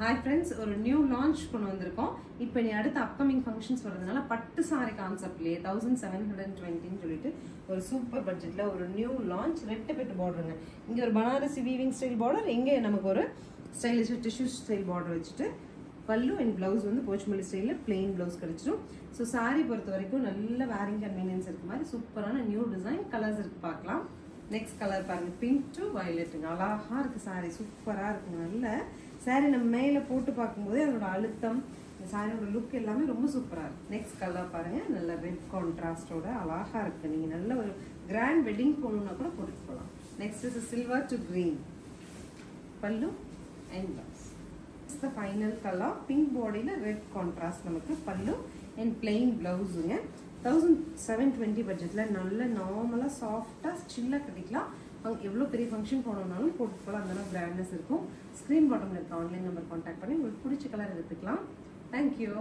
Hi friends, ஒரு new launch கொண்டு வந்திருக்கோம். இப்போ நீ அடுத்த upcoming functions வரதுனால பட்டு saree கான்செப்ட்லயே 1720 ன்னு சொல்லிட்டு ஒரு சூப்பர் பட்ஜெட்ல ஒரு நியூ லான்ச் ரெட் பெட் பார்டருங்க. இங்க ஒரு பனாரசி வீவிங் ஸ்டைல் பார்டர், இங்க நமக்கு ஒரு ஸ்டைலிஷ் டிஷ்யூ ஸ்டைல் பார்டர் வச்சிட்டு பல்லு அண்ட் பிளவுஸ் வந்து போச்சமல்லி ஸ்டைல்ல plain பிளவுஸ் கிடைச்சிரும். சோ saree பொறுத்த வரைக்கும் நல்ல wearing convenience இருக்கு மாதிரி சூப்பரான நியூ டிசைன் கலர்ஸ் இருக்கு பார்க்கலாம். நெக்ஸ்ட் கலர் பாருங்க, பிங்க் டு வயலட். அழகா இருக்கு saree, சூப்பரா இருக்கு. நல்ல saree நம்ம மேல போட்டு பார்க்கும்போது அதோட அழுத்தம், இந்த சாரியோட லுக் எல்லாமே ரொம்ப சூப்பரா இருக்கு. நெக்ஸ்ட் கலர் பாருங்க, நல்ல ரெட் கான்ட்ராஸ்டோட அழகா இருக்கு. நீங்க நல்ல ஒரு கிராண்ட் வெட்டிங் போகணும்னா கூட போட்டு போகலாம். Next is silver to green pallu and blouse. It's the final colour, pink பாடியில ரெட் கான்ட்ராஸ்ட் நமக்கு பல்லு அண்ட் பிளெயின் பிளவுஸுங்க. 1720 பட்ஜெட்ல நல்ல நார்மலா சாஃப்டா சில்லா கட்டிக்கலாம். எவ்வளோ பெரிய ஃபங்க்ஷன் போனோம்னாலும் போட்டு போகலாம், அந்த அளவுக்கு பிராண்ட்னஸ் இருக்கும். ஸ்க்ரீன் பாட்டம்ல இருக்க ஆன்லைன் நம்பர் கான்டாக்ட் பண்ணி உங்களுக்கு பிடிச்ச கலர் எடுத்துக்கலாம். தேங்க்யூ.